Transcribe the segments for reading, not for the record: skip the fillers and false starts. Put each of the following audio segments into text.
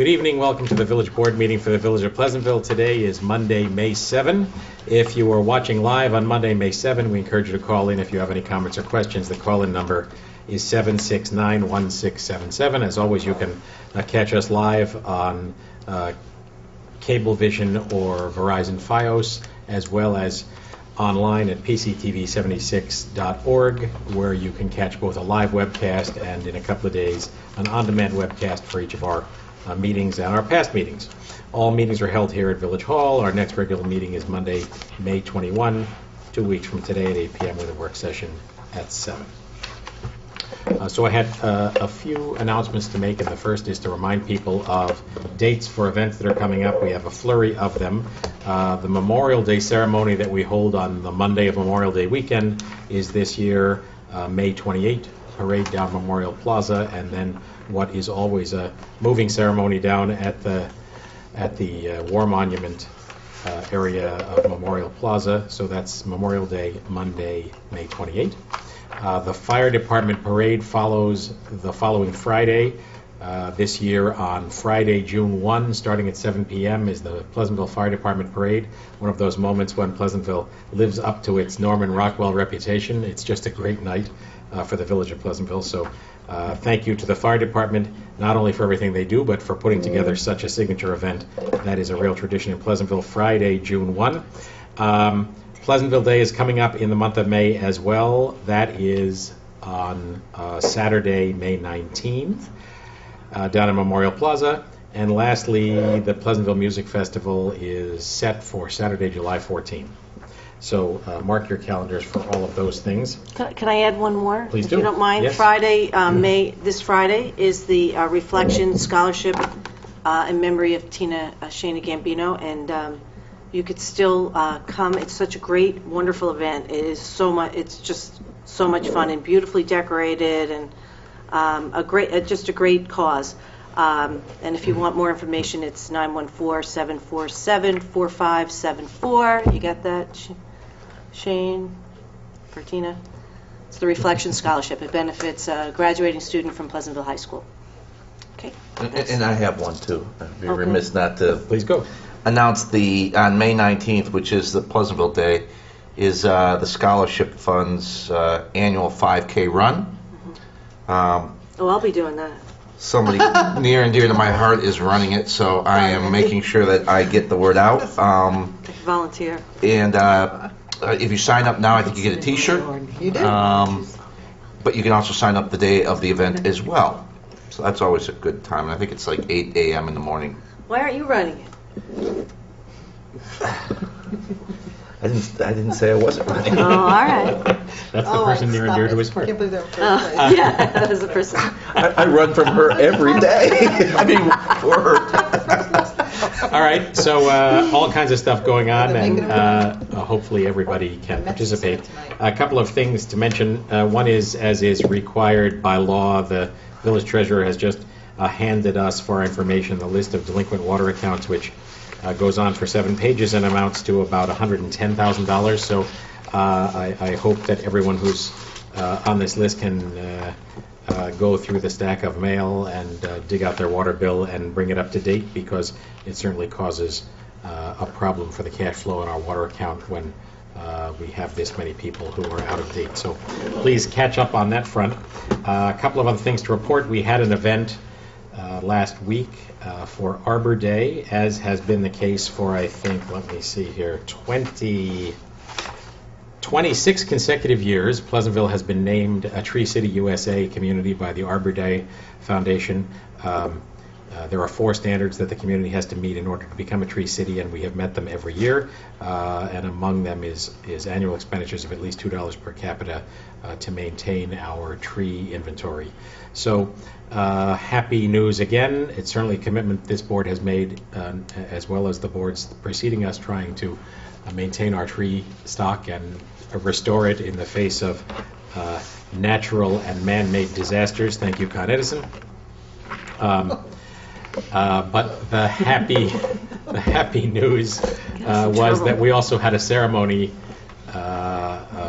Good evening. Welcome to the Village Board meeting for the Village of Pleasantville. Today is Monday, May 7. If you are watching live on Monday, May 7, we encourage you to call in if you have any comments or questions. The call-in number is 769-1677. As always, you can catch us live on Cablevision or Verizon Fios, as well as online at pctv76.org, where you can catch both a live webcast and, in a couple of days, an on-demand webcast for each of our meetings and our past meetings. All meetings are held here at Village Hall. Our next regular meeting is Monday, May 21, 2 weeks from today at 8 p.m. with a work session at 7. So I had a few announcements to make, and the first is to remind people of dates for events that are coming up. We have a flurry of them. The Memorial Day ceremony that we hold on the Monday of Memorial Day weekend is this year May 28, parade down Memorial Plaza, and then what is always a moving ceremony down at the War Monument area of Memorial Plaza. So that's Memorial Day, Monday, May 28. The fire department parade follows the following Friday. This year on Friday, June 1, starting at 7 p.m. is the Pleasantville Fire Department Parade, one of those moments when Pleasantville lives up to its Norman Rockwell reputation. It's just a great night for the Village of Pleasantville. So thank you to the fire department, not only for everything they do, but for putting together such a signature event. That is a real tradition in Pleasantville. Friday, June 1. Pleasantville Day is coming up in the month of May as well. That is on Saturday, May 19th, down in Memorial Plaza. And lastly, the Pleasantville Music Festival is set for Saturday, July 14th. So mark your calendars for all of those things. Can I add one more? Please if do. you don't mind. Yes. Friday, this Friday is the Reflection Scholarship in memory of Tina Shana Gambino, and you could still come. It's such a great, wonderful event. It is so much. It's just so much fun and beautifully decorated, and just a great cause. And if you want more information, it's 914-747-4574. You got that, Shane, for Tina? It's the Reflection Scholarship. It benefits a graduating student from Pleasantville High School. Okay. And I have one too. I'd be Okay. remiss not to Please go. announce on May 19th, which is the Pleasantville Day, is the Scholarship Fund's annual 5K run. I'll be doing that. Somebody near and dear to my heart is running it, so I am making sure that I get the word out. Volunteer. And if you sign up now, I think you get a T-shirt. You did. But you can also sign up the day of the event as well. So that's always a good time. And I think it's like 8 a.m. in the morning. Why aren't you running it? I didn't say I wasn't running. Oh, all right. That's the person near and dear to his heart. I can't believe that was Yeah, that was the person. I run from her every day. I mean, for her. All right, so all kinds of stuff going on, and hopefully everybody can participate. A couple of things to mention. One is, as is required by law, the village treasurer has just handed us for our information the list of delinquent water accounts, which goes on for 7 pages and amounts to about $110,000. So I hope that everyone who's on this list can go through the stack of mail and dig out their water bill and bring it up to date, because it certainly causes a problem for the cash flow in our water account when we have this many people who are out of date. So please catch up on that front. A couple of other things to report. We had an event last week for Arbor Day, as has been the case for, I think, let me see here, 26 consecutive years. Pleasantville has been named a Tree City USA community by the Arbor Day Foundation. There are 4 standards that the community has to meet in order to become a tree city, and we have met them every year. And among them is annual expenditures of at least $2 per capita to maintain our tree inventory. So happy news again. It's certainly a commitment this board has made, as well as the boards preceding us, trying to maintain our tree stock and restore it in the face of natural and man-made disasters. Thank you, Con Edison. But the happy news was that we also had a ceremony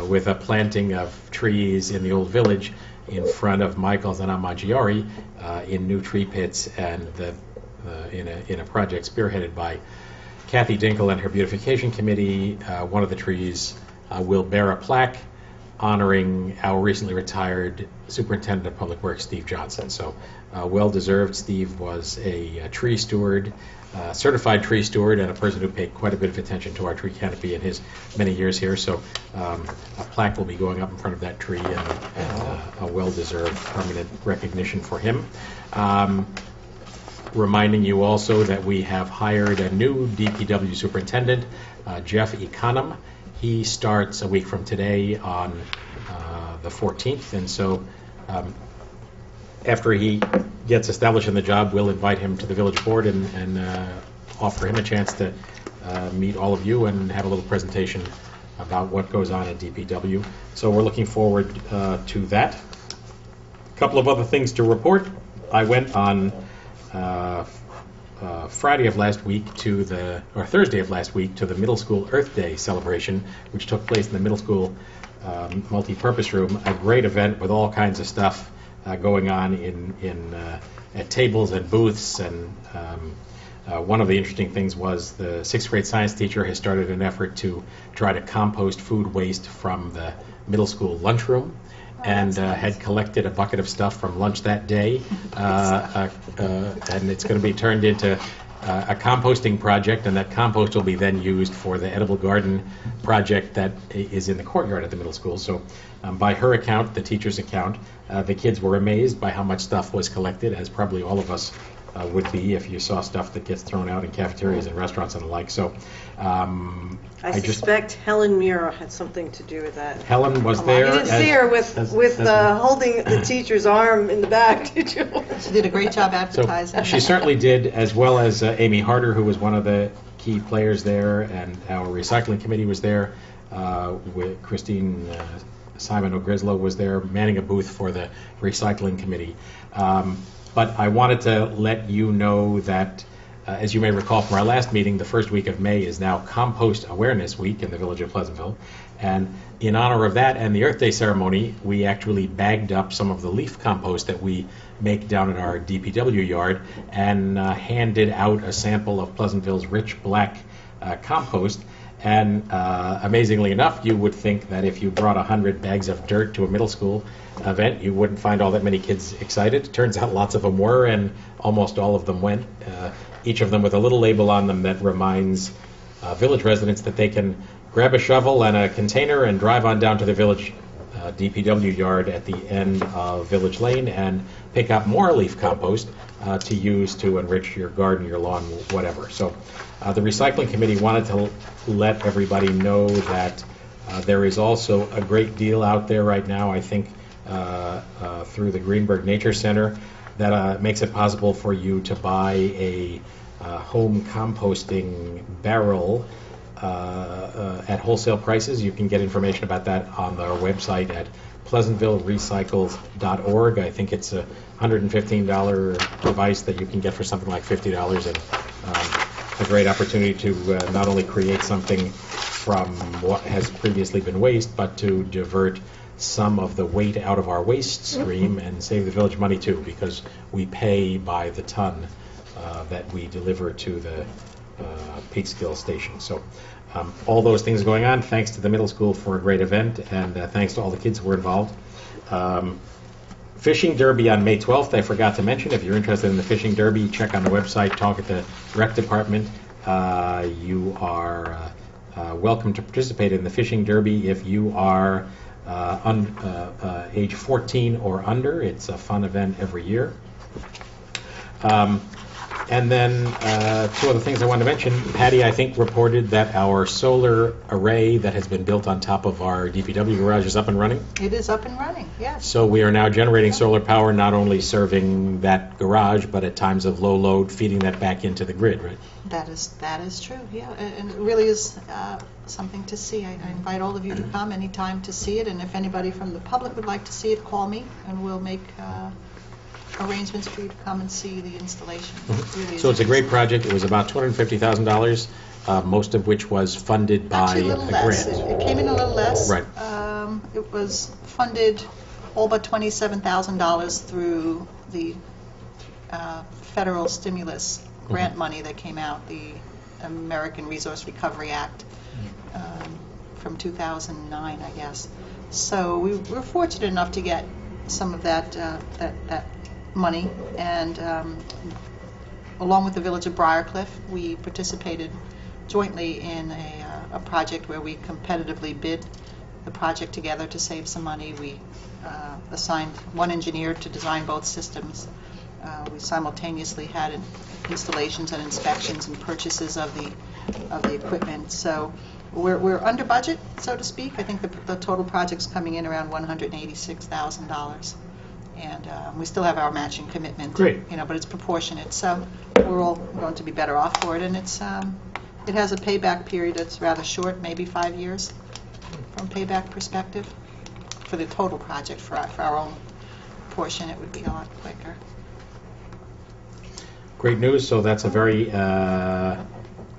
with a planting of trees in the old village in front of Michael's and Amaggiore in new tree pits, and the in a project spearheaded by Kathy Dinkle and her beautification committee. One of the trees will bear a plaque honoring our recently retired Superintendent of Public Works, Steve Johnson. So well-deserved. Steve was a tree steward, certified tree steward, and a person who paid quite a bit of attention to our tree canopy in his many years here. So a plaque will be going up in front of that tree, and a well-deserved permanent recognition for him. Reminding you also that we have hired a new DPW superintendent, Jeff Econom. He starts a week from today on the 14th, and so after he gets established in the job, we'll invite him to the village board and offer him a chance to meet all of you and have a little presentation about what goes on at DPW. So we're looking forward to that. A couple of other things to report. I went on Thursday of last week to the middle school Earth Day celebration, which took place in the middle school multi-purpose room. A great event with all kinds of stuff going on at tables and booths. And one of the interesting things was the sixth grade science teacher has started an effort to try to compost food waste from the middle school lunchroom. And had collected a bucket of stuff from lunch that day, and it's going to be turned into a composting project, and that compost will be then used for the edible garden project that is in the courtyard at the middle school. So by her account, the teacher's account, the kids were amazed by how much stuff was collected, as probably all of us would be if you saw stuff that gets thrown out in cafeterias and restaurants and the like. So I suspect Helen Mura had something to do with that. Helen was there. You didn't see her with holding the teacher's arm in the back, did you? She did a great job advertising. So she certainly did, as well as Amy Harder, who was one of the key players there, and our recycling committee was there. With Christine Simon O'Grislow was there, manning a booth for the recycling committee. But I wanted to let you know that, as you may recall from our last meeting, the first week of May is now Compost Awareness Week in the village of Pleasantville. And in honor of that and the Earth Day ceremony, we actually bagged up some of the leaf compost that we make down in our DPW yard and handed out a sample of Pleasantville's rich black compost. And amazingly enough, you would think that if you brought 100 bags of dirt to a middle school event, you wouldn't find all that many kids excited. Turns out lots of them were, and almost all of them went, each of them with a little label on them that reminds village residents that they can grab a shovel and a container and drive on down to the village DPW yard at the end of Village Lane and pick up more leaf compost to use to enrich your garden, your lawn, whatever. So the recycling committee wanted to let everybody know that there is also a great deal out there right now, I think, through the Greenberg Nature Center that makes it possible for you to buy a home composting barrel at wholesale prices. You can get information about that on our website at pleasantvillerecycles.org. I think it's a $115 device that you can get for something like $50, and a great opportunity to not only create something from what has previously been waste, but to divert some of the weight out of our waste stream and save the village money too, because we pay by the ton that we deliver to the Peekskill station. So all those things going on, thanks to the middle school for a great event, and thanks to all the kids who were involved. Fishing Derby on May 12th, I forgot to mention. If you're interested in the Fishing Derby, check on the website, talk at the rec department. You are welcome to participate in the Fishing Derby if you are age 14 or under. It's a fun event every year. And then two other things I wanted to mention. Patty, I think, reported that our solar array that has been built on top of our DPW garage is up and running. It is up and running, yes. So we are now generating solar power, not only serving that garage, but at times of low load, feeding that back into the grid, right? That is true, yeah. And it really is something to see. I invite all of you to come anytime to see it, and if anybody from the public would like to see it, call me, and we'll make arrangements for you to come and see the installation. Really so it's a great project. It was about $250,000, most of which was funded by actually a little less. grant. It came in a little less. Right. It was funded all but $27,000 through the federal stimulus grant money that came out, the American Resource Recovery Act from 2009, I guess. So we were fortunate enough to get some of that money, and along with the Village of Briarcliff, we participated jointly in a project where we competitively bid the project together to save some money. We assigned one engineer to design both systems. We simultaneously had installations and inspections and purchases of the equipment. So we're under budget, so to speak. I think the total project's coming in around $186,000, and we still have our matching commitment. Great. But it's proportionate. So we're all going to be better off for it, and it has a payback period that's rather short, maybe 5 years from payback perspective. For the total project, for our own portion, it would be a lot quicker. Great news. So that's a very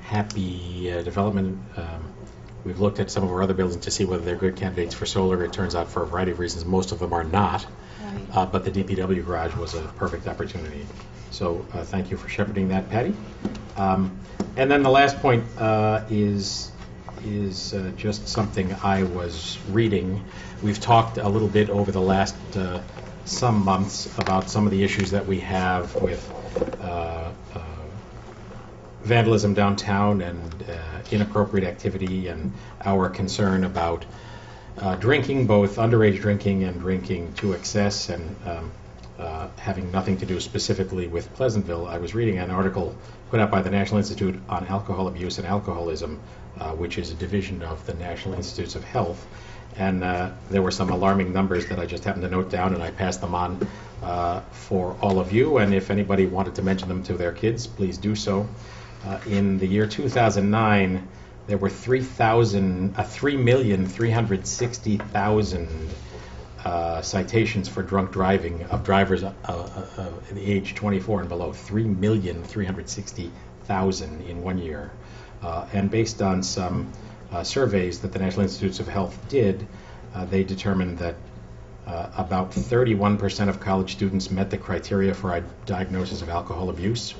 happy development. We've looked at some of our other buildings to see whether they're good candidates for solar. It turns out, for a variety of reasons, most of them are not. Right. But the DPW garage was a perfect opportunity. So thank you for shepherding that, Patty. And then the last point is just something I was reading. We've talked a little bit over the last some months about some of the issues that we have with vandalism downtown and inappropriate activity, and our concern about drinking, both underage drinking and drinking to excess, and having nothing to do specifically with Pleasantville. I was reading an article put out by the National Institute on Alcohol Abuse and Alcoholism, which is a division of the National Institutes of Health. And there were some alarming numbers that I just happened to note down, and I passed them on for all of you. And if anybody wanted to mention them to their kids, please do so. In the year 2009, there were 3,360,000 citations for drunk driving of drivers in the age 24 and below. 3,360,000 in 1 year. And based on some surveys that the National Institutes of Health did, they determined that about 31% of college students met the criteria for a diagnosis of alcohol abuse,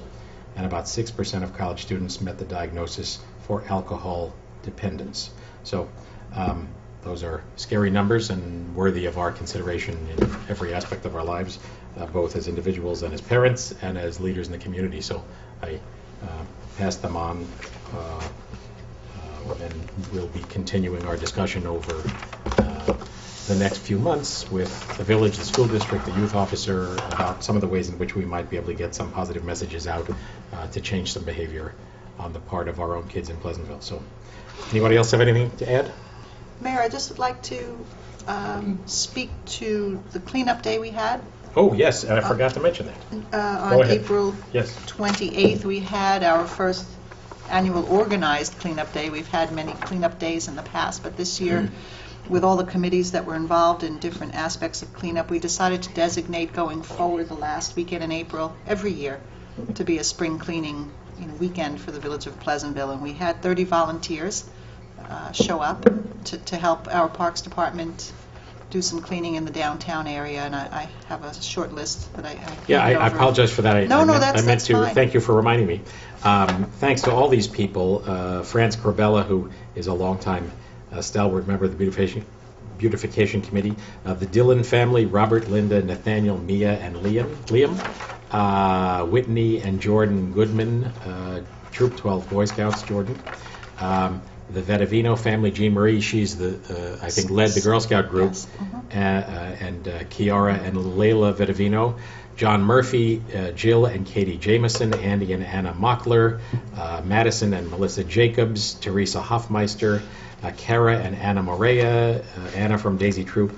and about 6% of college students met the diagnosis for alcohol dependence. So those are scary numbers and worthy of our consideration in every aspect of our lives, both as individuals and as parents and as leaders in the community. So I pass them on, and we'll be continuing our discussion over the next few months with the village, the school district, the youth officer, about some of the ways in which we might be able to get some positive messages out to change some behavior on the part of our own kids in Pleasantville. So, anybody else have anything to add? Mayor, I'd just like to speak to the cleanup day we had. Oh, yes, and I forgot to mention that. Go On ahead. April Yes. 28th, we had our first annual organized cleanup day. We've had many cleanup days in the past, but this year, with all the committees that were involved in different aspects of cleanup, we decided to designate going forward the last weekend in April every year to be a spring cleaning weekend for the village of Pleasantville. And we had 30 volunteers show up to help our Parks Department do some cleaning in the downtown area, and I have a short list that I Yeah, handed I over. apologize for that. No, I meant that's to fine. thank you for reminding me. Thanks to all these people, Franz Corbella, who is a longtime stalwart member of the Beautification Committee, the Dillon family, Robert, Linda, Nathaniel, Mia, and Liam, Whitney and Jordan Goodman, Troop 12 Boy Scouts, Jordan. The Vedavino family, Jean Marie, she's I think led the Girl Scout group, Yes. and Kiara and Layla Vedavino, John Murphy, Jill and Katie Jameson, Andy and Anna Mockler, Madison and Melissa Jacobs, Teresa Hoffmeister, Kara and Anna Morea, Anna from Daisy Troop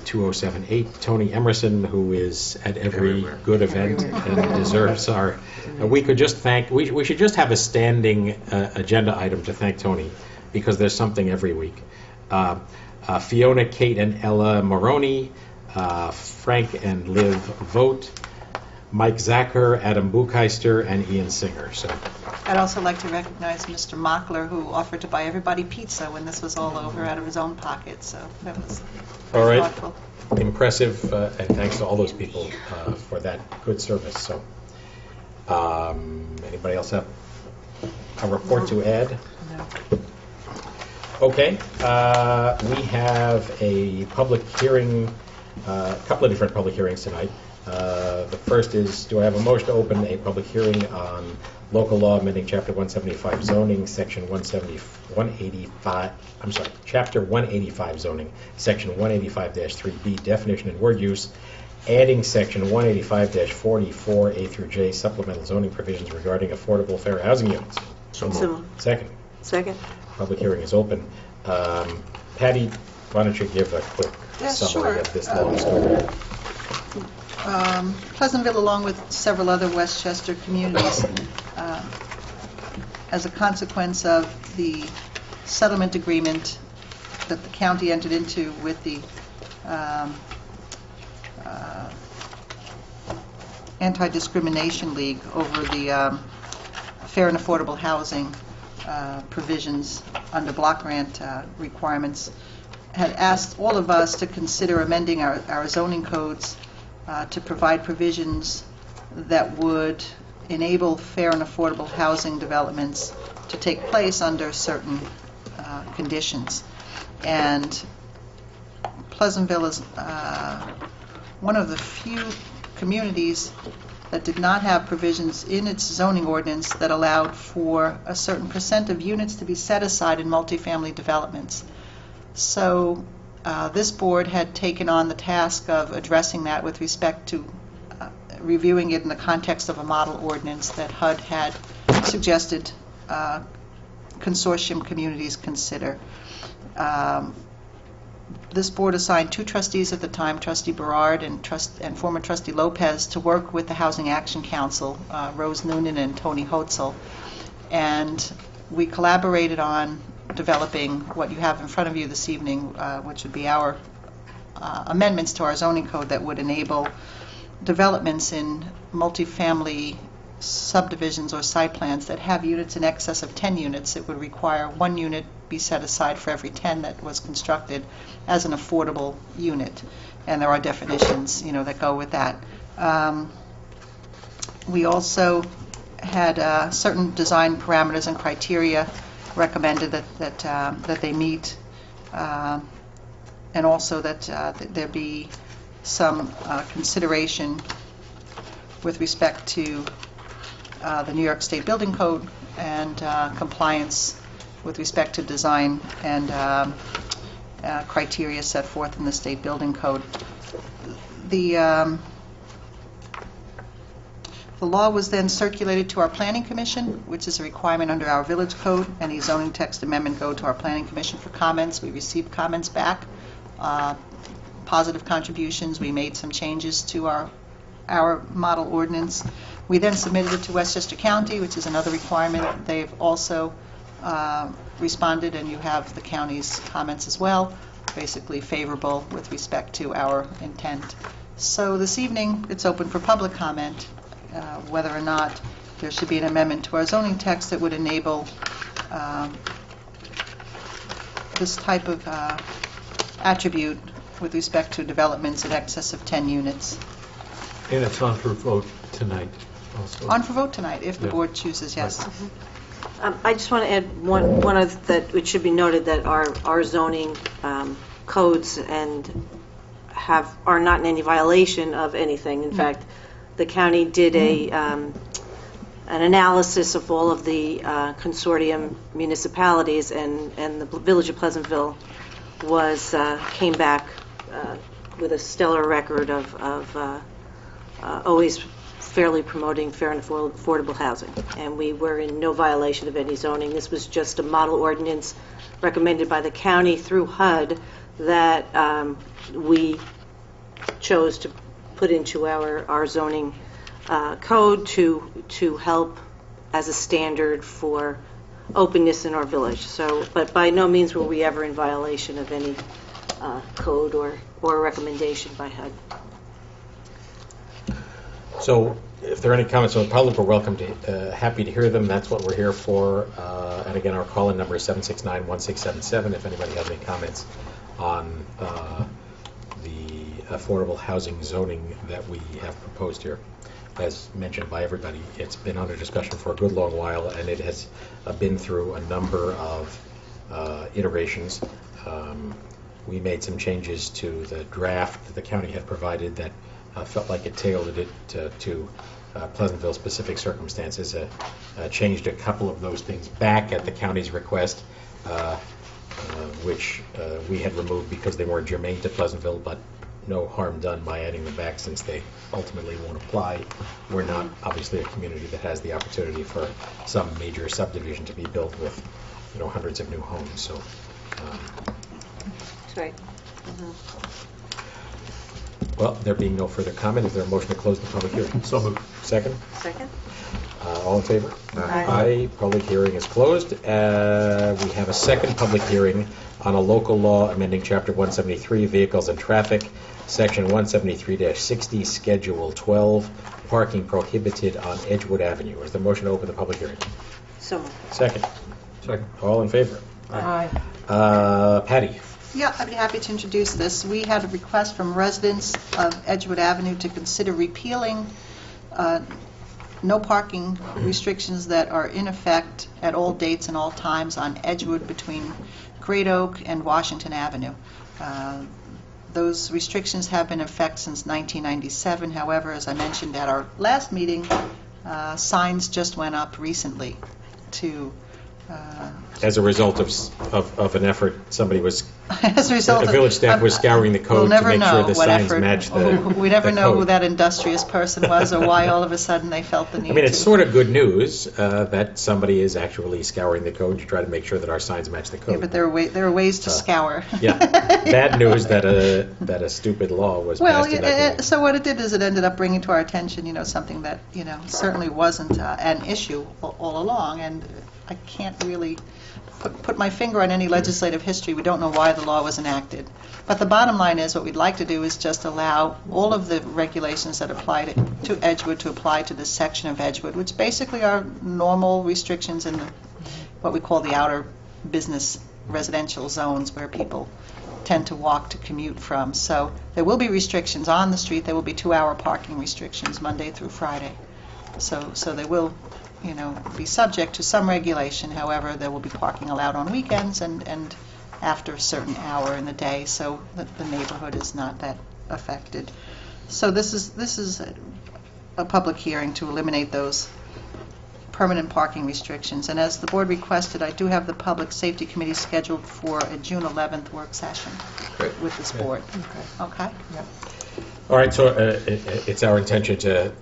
2078, Tony Emerson, who is at every good event and deserves our. We could just thank. We should just have a standing agenda item to thank Tony, because there's something every week. Fiona, Kate, and Ella Moroni, Frank and Liv Vogt, Mike Zacher, Adam Bucheister, and Ian Singer. So. I'd also like to recognize Mr. Mockler, who offered to buy everybody pizza when this was all over out of his own pocket, so that was All right. thoughtful. Impressive, and thanks to all those people for that good service. So, Anybody else have a report to add? Okay, we have a public hearing, a couple of different public hearings tonight. The first is, do I have a motion to open a public hearing on local law amending Chapter 175 zoning, Section 185, Chapter 185 zoning, Section 185-3B, definition and word use, adding Section 185-44A through J, supplemental zoning provisions regarding affordable fair housing units. So moved. So, Second. second? Public hearing is open. Patty, why don't you give a quick Yes, summary sure. of this long story? Pleasantville, along with several other Westchester communities, as a consequence of the settlement agreement that the county entered into with the Anti-Discrimination League over the fair and affordable housing provisions under block grant requirements, had asked all of us to consider amending our zoning codes to provide provisions that would enable fair and affordable housing developments to take place under certain conditions. And Pleasantville is one of the few communities that did not have provisions in its zoning ordinance that allowed for a certain percent of units to be set aside in multifamily developments. So this board had taken on the task of addressing that with respect to reviewing it in the context of a model ordinance that HUD had suggested consortium communities consider. This board assigned two trustees at the time, Trustee Berard and former Trustee Lopez, to work with the Housing Action Council, Rose Noonan and Tony Hotzel. And we collaborated on developing what you have in front of you this evening, which would be our amendments to our zoning code that would enable developments in multifamily subdivisions or site plans that have units in excess of 10 units. It would require 1 unit be set aside for every 10 that was constructed as an affordable unit. And there are definitions, that go with that. We also had certain design parameters and criteria recommended that they meet, and also that there be some consideration with respect to the New York State Building Code and compliance with respect to design and criteria set forth in the State Building Code. The law was then circulated to our Planning Commission, which is a requirement under our Village Code. Any zoning text amendment go to our Planning Commission for comments. We received comments back, positive contributions. We made some changes to our model ordinance. We then submitted it to Westchester County, which is another requirement. They've also responded, and you have the county's comments as well, basically favorable with respect to our intent. So this evening, it's open for public comment, whether or not there should be an amendment to our zoning text that would enable this type of attribute with respect to developments in excess of 10 units. And it's on for vote tonight also. On for vote tonight, if the Yeah. board chooses, yes. I just want to add one of that. It should be noted that our zoning codes are not in any violation of anything. In fact, the county did an analysis of all of the consortium municipalities, and the Village of Pleasantville came back with a stellar record of always fairly promoting fair and affordable housing. And we were in no violation of any zoning. This was just a model ordinance recommended by the county through HUD that we chose to put into our zoning code to help as a standard for openness in our village. So, but by no means were we ever in violation of any code or recommendation by HUD. So if there are any comments from the public, we're welcome to, happy to hear them. That's what we're here for. And again, our call-in number is 769-1677 if anybody has any comments on the affordable housing zoning that we have proposed here. as mentioned by everybody, it's been under discussion for a good long while, and it has been through a number of iterations. We made some changes to the draft that the county had provided that felt like it tailored it to Pleasantville-specific circumstances, changed a couple of those things back at the county's request, which we had removed because they weren't germane to Pleasantville, but no harm done by adding them back since they ultimately won't apply. We're not obviously a community that has the opportunity for some major subdivision to be built with, hundreds of new homes. So, That's right. well, there being no further comment, is there a motion to close the public hearing? So moved. Second? Second? All in favor? Aye. Public hearing is closed. We have a second public hearing on a local law amending Chapter 173, Vehicles and Traffic, Section 173-60, Schedule 12, Parking Prohibited on Edgewood Avenue. Is there a motion to open the public hearing? So moved. Second. Second. All in favor? Aye. Patty? Yeah, I'd be happy to introduce this. We had a request from residents of Edgewood Avenue to consider repealing no parking restrictions that are in effect at all dates and all times on Edgewood between Great Oak and Washington Avenue. Those restrictions have been in effect since 1997. However, as I mentioned at our last meeting, signs just went up recently to As a result of an effort, somebody was, as a result the of- village staff was scouring the We'll code to never make know sure the what signs effort- match the We never the know who code. that industrious person was or why all of a sudden they felt the need I mean, to. it's sort of good news that somebody is actually scouring the code to try to make sure that our signs match the Yeah, code. but there are ways to scour. Yeah. Bad news that a stupid law was Well, passed in 1990. so what it did is it ended up bringing to our attention, something that, certainly wasn't an issue all along, and I can't really put my finger on any legislative history. We don't know why the law was enacted. But the bottom line is, what we'd like to do is just allow all of the regulations that apply to Edgewood to apply to this section of Edgewood, which basically are normal restrictions in what we call the outer business residential zones where people tend to walk to commute from. So there will be restrictions on the street. There will be 2-hour parking restrictions Monday through Friday. So they will, be subject to some regulation. However, there will be parking allowed on weekends and after a certain hour in the day, so that the neighborhood is not that affected. So this is a public hearing to eliminate those permanent parking restrictions. And as the board requested, I do have the Public Safety Committee scheduled for a June 11th work session Great. with this board. Okay? All right, so it's our intention to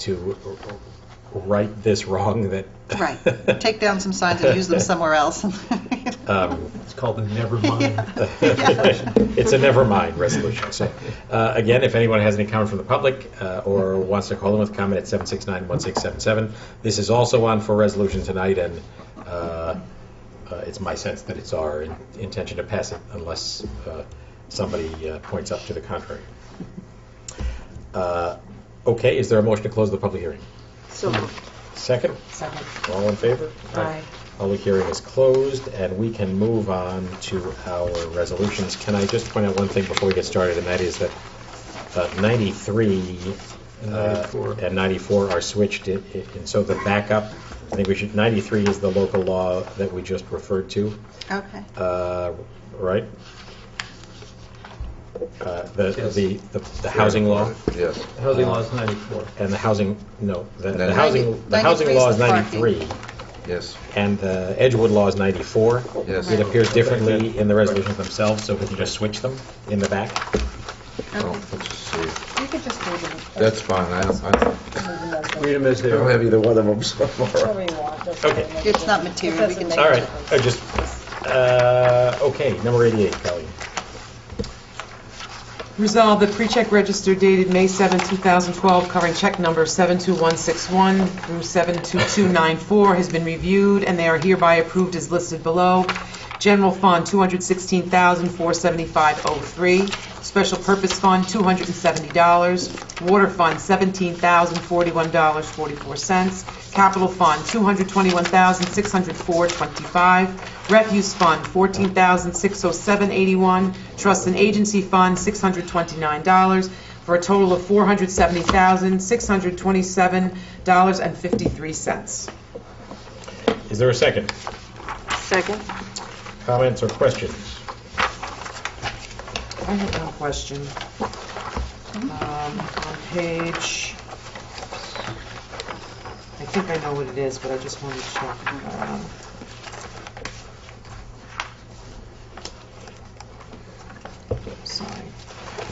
right this wrong that... Right. Take down some signs and use them somewhere else. It's called the never mind. It's a never mind resolution. So, again, if anyone has any comment from the public or wants to call in with comment at 769-1677. This is also on for resolution tonight, and it's my sense that it's our intention to pass it unless somebody points up to the contrary. Okay, is there a motion to close the public hearing? So moved. Second? Second. All in favor? Aye. Public hearing is closed, and we can move on to our resolutions. Can I just point out one thing before we get started, and that is that 93 and 94 are switched, and so the backup, I think 93 is the local law that we just referred to, Okay. right? The housing law, Yes. Housing law is 94. and the housing, no, the Ninety- housing law is 93 is the 93. Yes. And the Edgewood law is 94. Yes. It appears differently in the resolutions themselves, so we can just switch them in the back. Oh, let's just see. You could just leave them. That's fine. I don't Read them as they have are. either one of them, so. Whatever you want. Just Okay. make It's it- not material. We It can doesn't All make right, a I difference. okay, number 88, Kelly. Resolved, the pre-check register dated May 7, 2012, covering check number 72161 through 72294 has been reviewed, and they are hereby approved as listed below. General Fund, $216,475.03. Special Purpose Fund, $270. Water Fund, $17,041.44. Capital Fund, $221,604.25. Refuse Fund, $14,607.81. Trust and Agency Fund, $629. for a total of $470,627.53. Is there a second? Second? Comments or questions? I have no question. On page, I think I know what it is, but I just wanted to check. Sorry.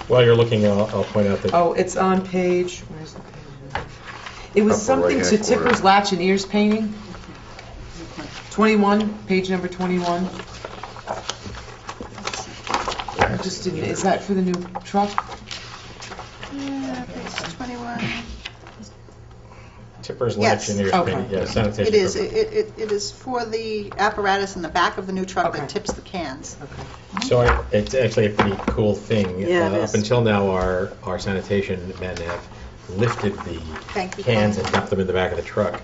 While you're looking, I'll point out that Oh, it's on page, where's the page? It was Upper something to right-hand corner. Tipper's Latch and Ears Painting. 21, page number 21. I just didn't, is that for the new truck? Yeah, page 21. Tippers, Yes. latch, and ears, Okay. yeah, sanitation. It is. equipment. It is for the apparatus in the back of the new truck Okay. that tips the cans. Okay. So it's actually a pretty cool thing. Yeah, it Up is. until now, our sanitation men have lifted the Thank you, cans Paul. and dumped them in the back of the truck.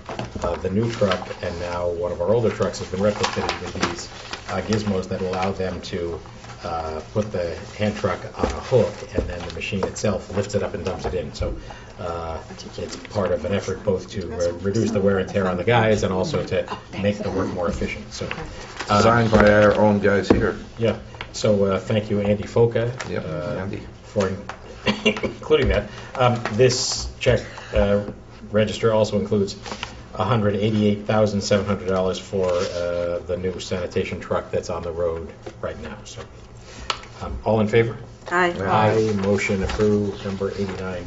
The new truck, and now one of our older trucks, has been retrofitted with these gizmos that allow them to put the hand truck on a hook, and then the machine itself lifts it up and dumps it in. So it's part of an effort both to reduce the wear and tear on the guys and also to make the work more efficient. So, Designed by our own guys here. yeah. So thank you, Andy Foka, Yep, Andy. for including that. This check register also includes $188,700 for the new sanitation truck that's on the road right now. So, all in favor? Aye. Aye. Motion approved. Number 89.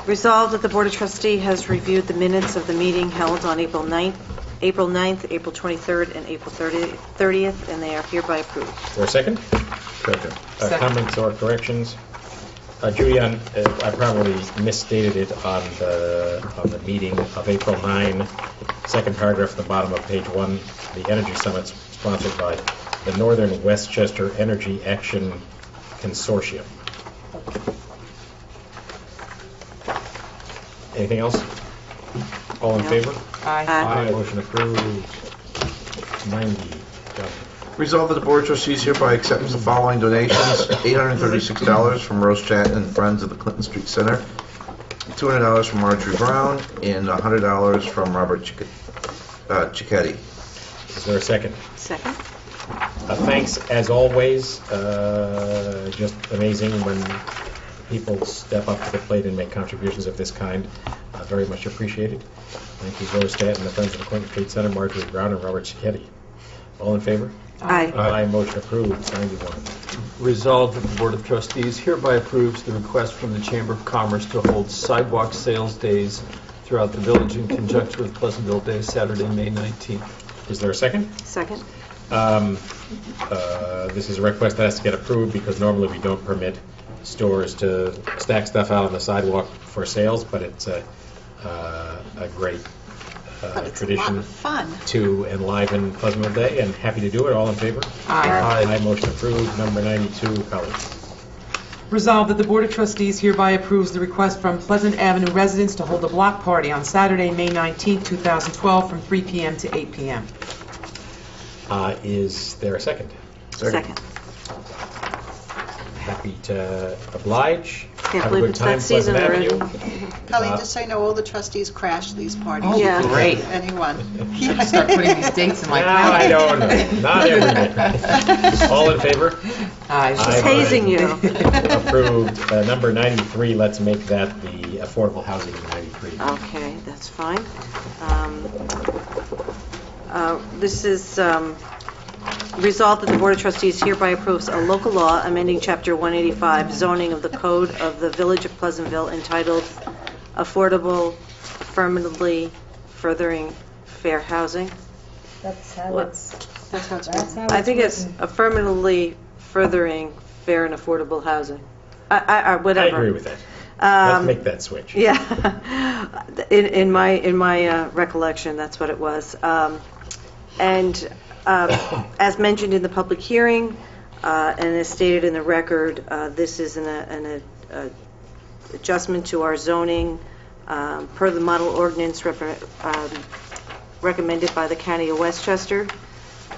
Resolved that the Board of Trustee has reviewed the minutes of the meeting held on April 9th, April 23rd, and April 30th, and they are hereby approved. Is there a second? Second. Second. Comments or corrections? Julianne, I probably misstated it on the meeting of April 9, second paragraph at the bottom of page 1. The Energy Summit sponsored by the Northern Westchester Energy Action Consortium. Anything else? All in No. favor? Aye. Aye. Motion approved. 90. Done. Resolved that the Board of Trustees hereby accepts the following donations: $836 from Rose Chatton and Friends of the Clinton Street Center, $200 from Marjorie Brown, and $100 from Robert Cicchetti. Is there a second? Second? Thanks, as always. Just amazing when people step up to the plate and make contributions of this kind. Very much appreciated. Thank you, Rose Stat and the Friends of the Clinton Street Center, Marjorie Brown and Robert Cicchetti. All in favor? Aye. Aye. Motion approved. 91. Resolved that the Board of Trustees hereby approves the request from the Chamber of Commerce to hold sidewalk sales days throughout the village in conjunction with Pleasantville Day, Saturday, May 19th. Is there a second? Second? This is a request that has to get approved because normally we don't permit stores to stack stuff out on the sidewalk for sales, but it's a great But it's a lot tradition of fun. to enliven Pleasantville Day, and happy to do it. All in favor? Aye. Aye. Motion approved. Number 92, colleagues. Resolved that the Board of Trustees hereby approves the request from Pleasant Avenue residents to hold a block party on Saturday, May 19, 2012, from 3 p.m. to 8 p.m. Is there a second? Second. Happy to oblige. Can't Have a believe good it's time, that season Pleasant already. Avenue. Colleen, just so you know, all the trustees crash these parties. Oh, Yeah. great. Anyone. Start putting these dates in my Now I calendar. don't know. Not every day. All in favor? Aye. Aye. Hazing you. Approved. Number 93, let's make that the affordable housing in 93. Okay, that's fine. This is resolved that the Board of Trustees hereby approves a local law amending Chapter 185 zoning of the Code of the Village of Pleasantville entitled Affordable Affirmatively Furthering Fair Housing. That's how What? it's, That's how it's that's written. how I think it's written. affirmatively furthering fair and affordable housing. I Whatever. agree with that. Let's Um, make that switch. Yeah, in my recollection, that's what it was. And as mentioned in the public hearing, and as stated in the record, this is an adjustment to our zoning per the model ordinance recommended by the County of Westchester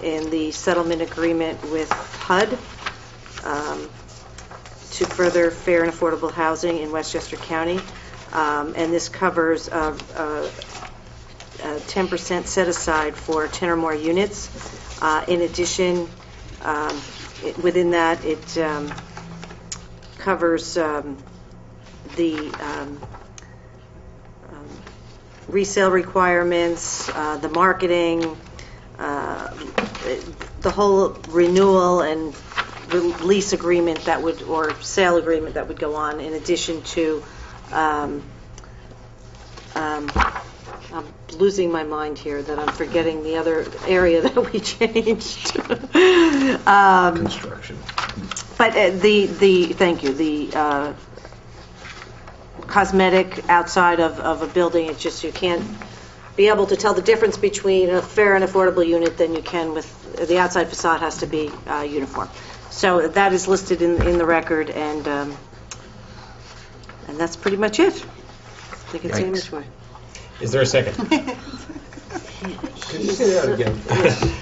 in the settlement agreement with HUD to further fair and affordable housing in Westchester County. And this covers 10% set aside for 10 or more units. In addition, within that, it covers the resale requirements, the marketing, the whole renewal and lease agreement that would, or sale agreement that would go on, in addition to, I'm losing my mind here that I'm forgetting the other area that we changed. Construction. But thank you, the cosmetic outside of a building, it's just you can't be able to tell the difference between a fair and affordable unit than you can with, the outside facade has to be uniform. So that is listed in the record, and that's pretty much it. I can say much more. Is there a second? Could you say that again?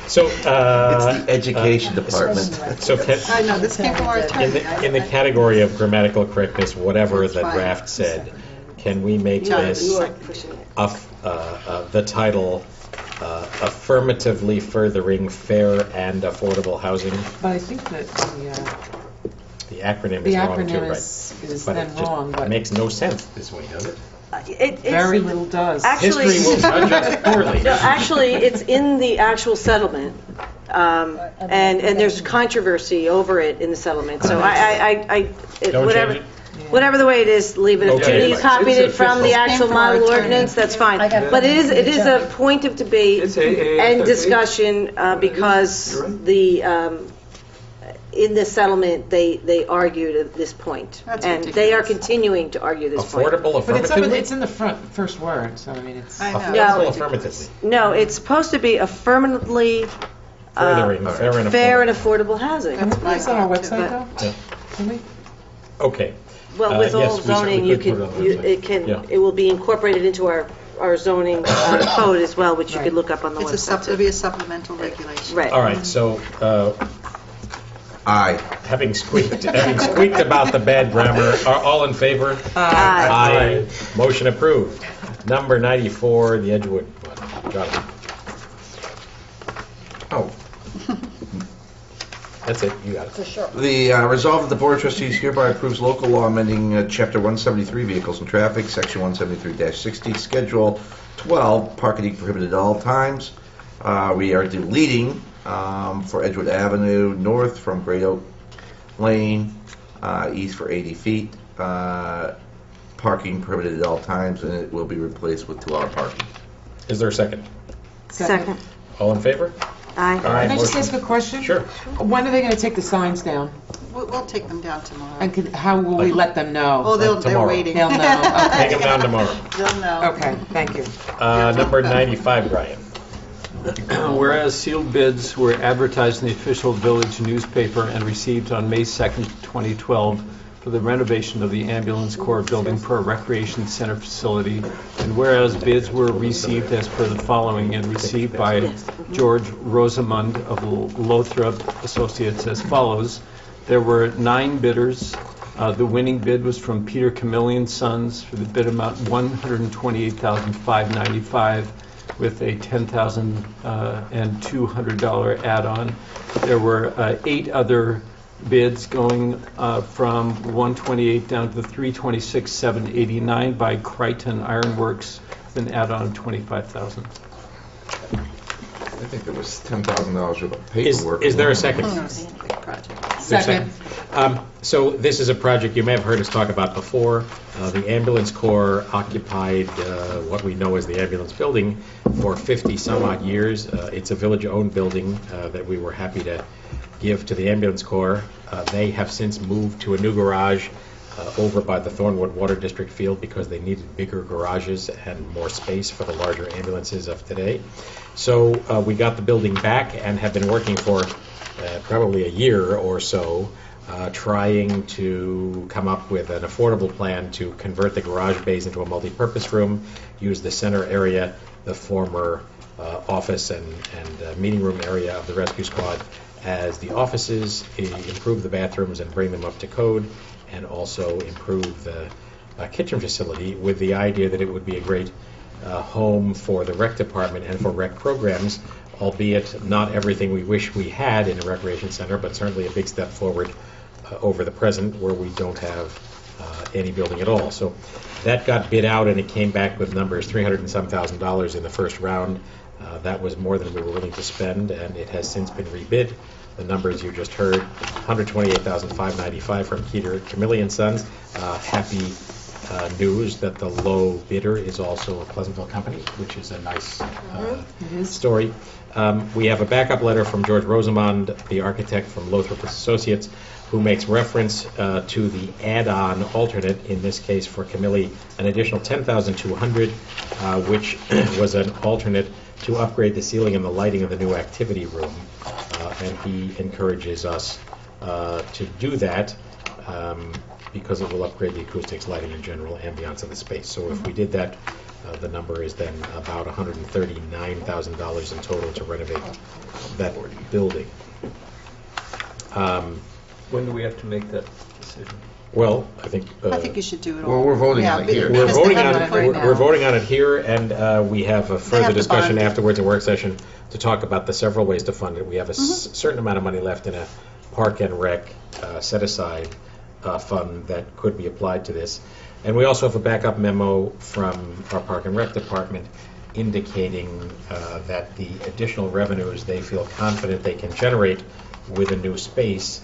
So, It's the education department. so I know, this came from our attorney. in the category of grammatical correctness, whatever That's the fine. draft said, can we make this You are pushing it. the title affirmatively furthering fair and affordable housing? But I think that The acronym the is wrong too, acronym right? is But then it just wrong, but makes no sense this way, does it? It's very little does. Actually, History will judge us poorly. no, actually, it's in the actual settlement, and there's controversy over it in the settlement. So Don't whatever, change whatever the way it is, leave it. If Okay. Judy copied It's it from the official. actual Came from our model attorney. ordinance, that's fine. I got it. But it is a point of debate It's a- and discussion because You're right. the in the settlement they argued at this point, That's and they are ridiculous. continuing to argue this point. Affordable But affirmatively? it's in the first word, so I mean, it's... I know. No. Affordable affirmatively. No, it's supposed to be affirmatively Furthering fair and fair and affordable. affordable housing. That's Can we put this on our website, But- though? Yeah. Can we? Okay. Well, with yes, all we zoning, could you put can, it on the website. Yeah. it will be incorporated into our zoning code as well, which you Right. could look up on the It's website. it'll be a supplemental regulation. Right. All right, so Aye. having squeaked about the bad grammar, are all in favor? Aye. Motion approved. Number 94, the Edgewood one. Got it. Oh. That's it, you got it. For sure. The resolve that the Board of Trustees hereby approves local law amending Chapter 173 Vehicles and Traffic, Section 173-60, Schedule 12, parking prohibited at all times. We are deleting for Edgewood Avenue north from Great Oak Lane, east for 80 feet, parking prohibited at all times, and it will be replaced with 2-hour parking. Is there a second? Second. All in favor? Aye. All right. Can I just motion- ask a question? Sure. When are they going to take the signs down? We'll take them down tomorrow. And how will we let them know? Oh, they're tomorrow. waiting. They'll know, Take them down tomorrow. They'll know. Okay, thank you. Number 95, Brian. Whereas sealed bids were advertised in the official village newspaper and received on May 2nd, 2012 for the renovation of the ambulance corps building for a recreation center facility, and whereas bids were received as per the following and received by George Rosamund of Lothrop Associates as follows. There were 9 bidders. The winning bid was from Peter Camillion Sons for the bid amount $128,595 with a $10,200 add-on. There were 8 other bids going from 128 down to 326,789 by Crichton Ironworks with an add-on of $25,000. I think there was $10,000 worth of paperwork. Is there a second? It's a big project. Is there a Second. So this is a project you may have heard us talk about before. The ambulance corps occupied what we know as the ambulance building for 50-some-odd years. It's a village-owned building that we were happy to give to the ambulance corps. They have since moved to a new garage over by the Thornwood Water District field because they needed bigger garages and more space for the larger ambulances of today. So we got the building back and have been working for probably a year or so trying to come up with an affordable plan to convert the garage bays into a multi-purpose room, use the center area, the former office and meeting room area of the rescue squad as the offices, improve the bathrooms and bring them up to code, and also improve the kitchen facility with the idea that it would be a great home for the rec department and for rec programs, albeit not everything we wish we had in a recreation center, but certainly a big step forward over the present where we don't have any building at all. So that got bid out, and it came back with numbers $300 and some thousand in the first round. That was more than we were willing to spend, and it has since been rebid. The numbers you just heard, $128,595 from Camilli and Sons. Happy news that the low bidder is also a Pleasantville company, which is a nice story. We have a backup letter from George Rosamond, the architect from Lothrop Associates, who makes reference to the add-on alternate, in this case for Camilli, an additional $10,200, which was an alternate to upgrade the ceiling and the lighting of the new activity room. And he encourages us to do that because it will upgrade the acoustics, lighting, and general ambiance of the space. So if we did that, the number is then about $139,000 in total to renovate that building. When do we have to make that decision? Well, I think you should do it all. Well, we're voting on it here. we're because they voting have on to put it. it We're now. voting on it here, and we have a have further to discussion bond it. afterwards, a work session, to talk about the several ways to fund it. We have a certain amount of money left in a park and rec set-aside fund that could be applied to this, and we also have a backup memo from our park and rec department indicating that the additional revenues they feel confident they can generate with a new space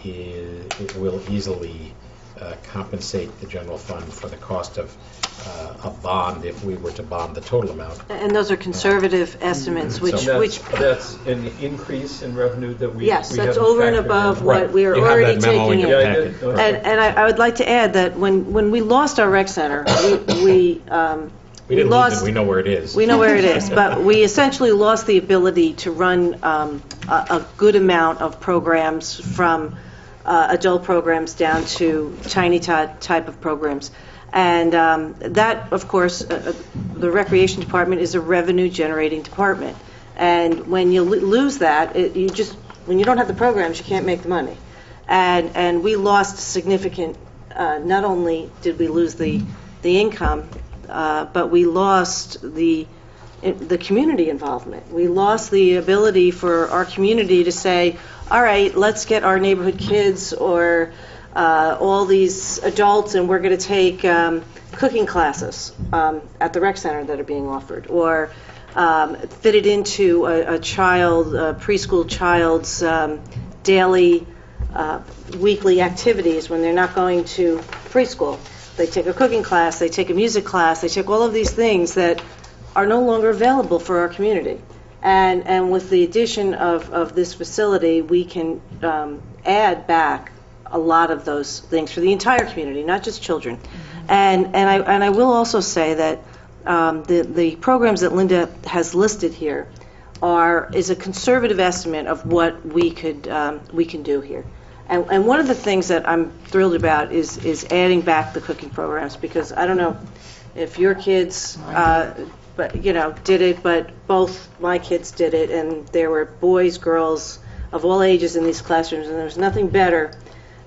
it will easily compensate the general fund for the cost of a bond if we were to bond the total amount. And those are conservative estimates, which That's an increase in revenue that we yes, we that's haven't over and factored above in. what we are You have already that memo in taking your in. Yeah, I packet. did. And I would like to add that when we lost our rec center, we We didn't lose lost. it, we know where it is. We know where it is, but we essentially lost the ability to run a good amount of programs from adult programs down to tiny type of programs. And that, of course, the recreation department is a revenue-generating department. And when you lose that, when you don't have the programs, you can't make the money. And we lost significant, not only did we lose the income, but we lost the community involvement. We lost the ability for our community to say, all right, let's get our neighborhood kids or all these adults, and we're going to take cooking classes at the rec center that are being offered, or fit it into a preschool child's daily, weekly activities when they're not going to preschool. They take a cooking class, they take a music class, they take all of these things that are no longer available for our community. And with the addition of this facility, we can add back a lot of those things for the entire community, not just children. And I will also say that the programs that Linda has listed here is a conservative estimate of what we can do here. And one of the things that I'm thrilled about is adding back the cooking programs, because I don't know if your kids did it, but both my kids did it, and there were boys, girls of all ages in these classrooms, and there's nothing better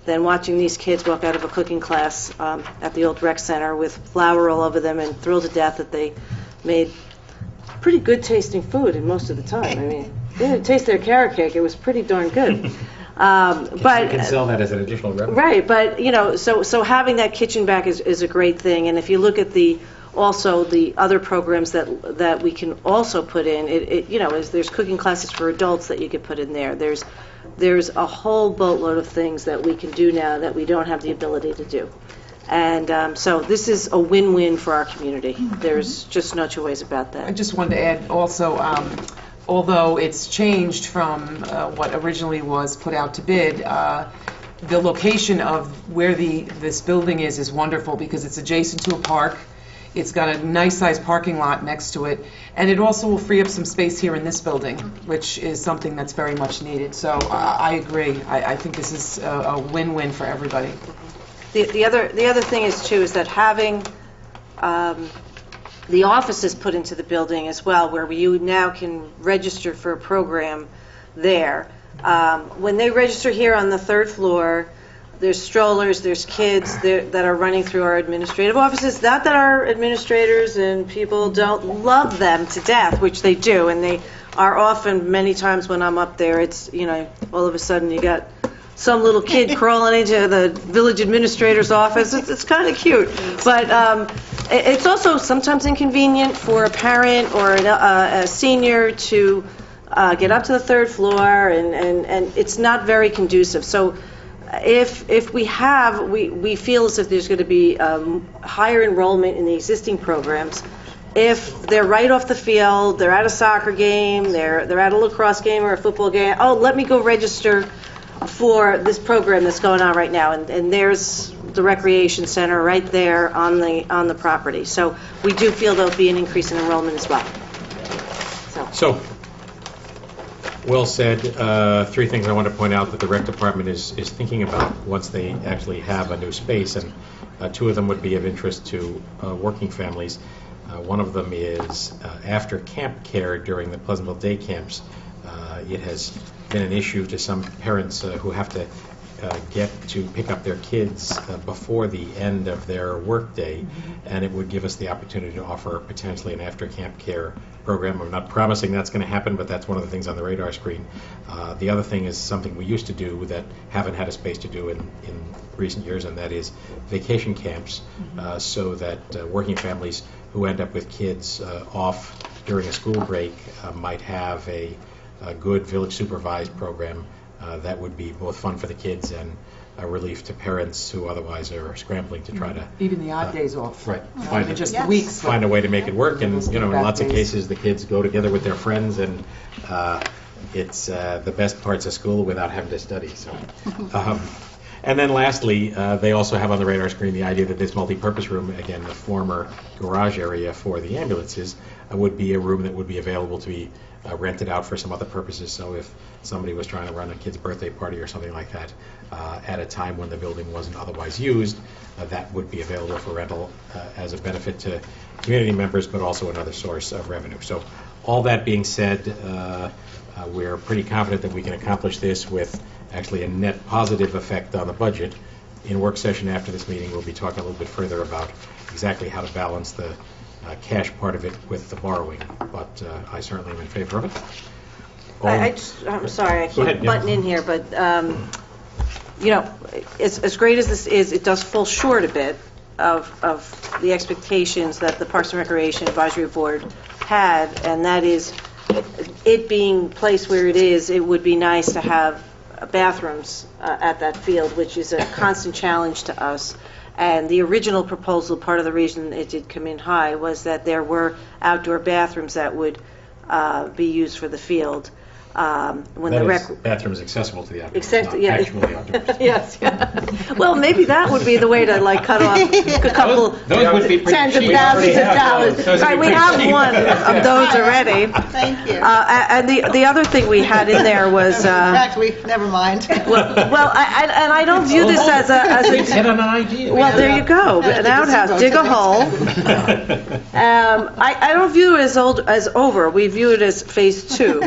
than watching these kids walk out of a cooking class at the old rec center with flour all over them and thrilled to death that they made pretty good tasting food, and most of the time. I mean, they didn't taste their carrot cake. It was pretty darn good. But You can sell that as an additional revenue. right, but so having that kitchen back is a great thing. And if you look at also the other programs that we can also put in, there's cooking classes for adults that you could put in there. There's a whole boatload of things that we can do now that we don't have the ability to do. And so this is a win-win for our community. There's just no two ways about I that. just wanted to add also, although it's changed from what originally was put out to bid, the location of where this building is wonderful because it's adjacent to a park. It's got a nice-sized parking lot next to it, and it also will free up some space here in this building, which is something that's very much needed. So I agree. I think this is a win-win for everybody. The other thing is that having the offices put into the building as well, where you now can register for a program there. When they register here on the third floor, there's strollers, there's kids that are running through our administrative offices. Not that our administrators and people don't love them to death, which they do, and they are often, many times when I'm up there, it's, all of a sudden you got some little kid crawling into the village administrator's office. It's kind of cute. But it's also sometimes inconvenient for a parent or a senior to get up to the third floor, and it's not very conducive. So if we feel as if there's going to be higher enrollment in the existing programs, if they're right off the field, they're at a soccer game, they're at a lacrosse game or a football game, let me go register for this program that's going on right now, and there's the recreation center right there on the property. So we do feel there'll be an increase in enrollment as well. So, well said. Three things I want to point out that the rec department is thinking about once they actually have a new space, and two of them would be of interest to working families. One of them is after camp care during the Pleasantville day camps. It has been an issue to some parents who have to get to pick up their kids before the end of their workday, and it would give us the opportunity to offer potentially an after-camp care program. I'm not promising that's going to happen, but that's one of the things on the radar screen. The other thing is something we used to do that haven't had a space to do in recent years, and that is vacation camps, so that working families who end up with kids off during a school break might have a good village supervised program that would be both fun for the kids and a relief to parents who otherwise are scrambling to try to Even the odd days off. right Even just the Yes. weeks. find a way to make it work. And in lots of Back days. cases the kids go together with their friends, and it's the best parts of school without having to study. So. And then lastly, they also have on the radar screen the idea that this multi-purpose room, again, the former garage area for the ambulances, would be a room that would be available to be rented out for some other purposes. So if somebody was trying to run a kid's birthday party or something like that at a time when the building wasn't otherwise used, that would be available for rental as a benefit to community members, but also another source of revenue. So all that being said, we're pretty confident that we can accomplish this with actually a net positive effect on the budget. In work session after this meeting, we'll be talking a little bit further about exactly how to balance the cash part of it with the borrowing, but I certainly am in favor of it. I'm sorry, I Go ahead, keep yeah. butting in here, but, as great as this is, it does fall short a bit of the expectations that the Parks and Recreation Advisory Board had, and that is, it being placed where it is, it would be nice to have bathrooms at that field, which is a constant challenge to us. And the original proposal, part of the reason it did come in high, was that there were outdoor bathrooms that would be used for the field. When That the is, bathrooms accessible to the audience, Except- not yeah. actually outdoors. Yes, yeah. Well, maybe that would be the way to cut off a couple Those would be pretty tens of cheap. thousands of dollars. Those would Right, be we pretty have cheap. one of those already. Thank you. And the other thing we had in there was, In fact, never mind. well, I don't view this as Hit a, on an idea. well, there you go, an outhouse, dig a hole. I don't view it as over. We view it as phase 2.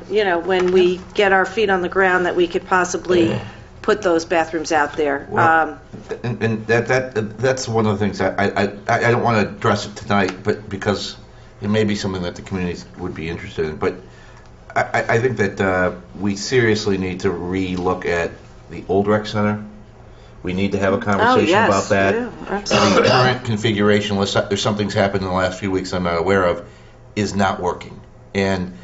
When we get our feet on the ground, that we could possibly put those bathrooms out there. Well, and that's one of the things I don't want to address it tonight, but because it may be something that the community would be interested in. But I think that we seriously need to re-look at the old rec center. We need to have a conversation yes, about that. yeah, absolutely. The current configuration, unless there's something's happened in the last few weeks I'm not aware of, is not working. And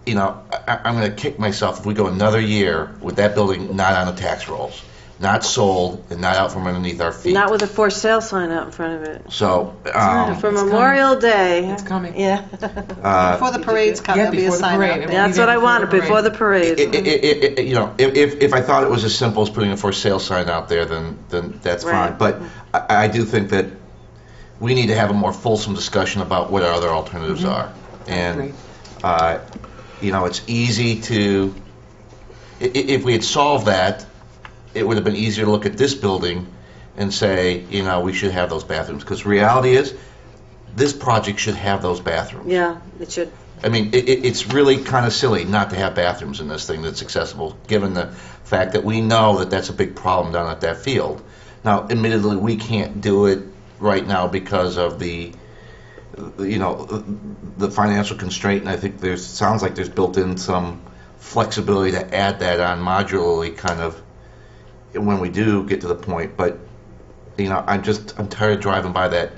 I'm going to kick myself if we go another year with that building not on the tax rolls, not sold, and not out from underneath our feet. Not with a for sale sign out in front of it. So, For Memorial Day. It's coming. Yeah. Before the parade's come, Yeah, there'll be a before the sign parade. out It there. will That's what I wanted, before the parade. if I thought it was as simple as putting a for sale sign out there, then that's fine. Right. But I do think that we need to have a more fulsome discussion about what our other alternatives are. And it's easy to, if we had solved that, it would have been easier to look at this building and say, we should have those bathrooms. Because reality is, this project should have those bathrooms. Yeah, it should. I mean, it's really kind of silly not to have bathrooms in this thing that's accessible, given the fact that we know that that's a big problem down at that field. Now, admittedly, we can't do it right now because of the financial constraint, and I think sounds like there's built in some flexibility to add that on modularly kind of when we do get to the point. But, I'm tired of driving by that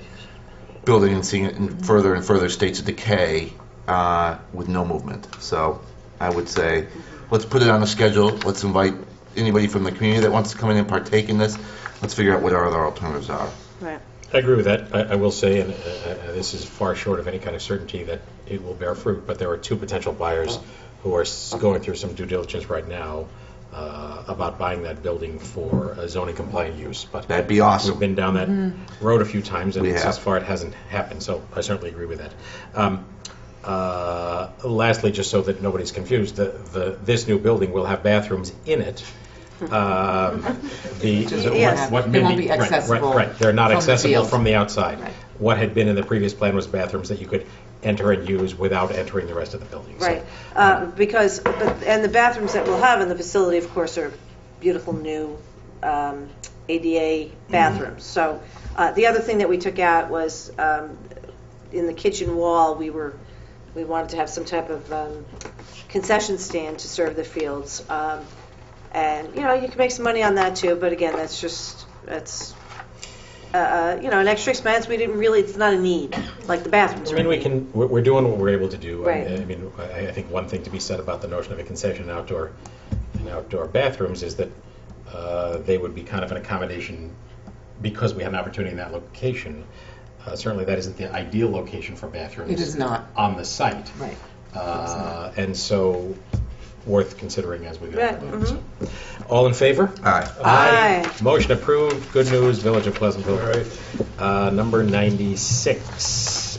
building and seeing it in further and further states of decay with no movement. So I would say, let's put it on the schedule. Let's invite anybody from the community that wants to come in and partake in this. Let's figure out what our other alternatives are. Right. I agree with that. I will say, and this is far short of any kind of certainty that it will bear fruit, but there are two potential buyers who are going through some due diligence right now about buying that building for a zoning compliant use. But That'd be awesome. we've been down that road a few times, and We have. thus far it hasn't happened, so I certainly agree with that. Lastly, just so that nobody's confused, this new building will have bathrooms in it. Yes. What They won't Mindy- be right, accessible Right, they're not from the accessible field. from the outside. Right. What had been in the previous plan was bathrooms that you could enter and use without entering the rest of the building. So, Right, and the bathrooms that we'll have in the facility, of course, are beautiful new ADA bathrooms. So the other thing that we took out was in the kitchen wall, we wanted to have some type of concession stand to serve the fields. And, you can make some money on that too, but again, that's an extra expense. It's not a need, like the bathrooms. I mean, we're doing what we're able to do. Right. I mean, I think one thing to be said about the notion of a concession in outdoor bathrooms is that they would be kind of an accommodation because we have an opportunity in that location. Certainly, that isn't the ideal location for bathrooms. It is not. On the site. Right. And so, worth considering as we go. Right, So, all in favor? Aye. Aye. Motion approved. Good news, Village of Pleasantville. Number 96.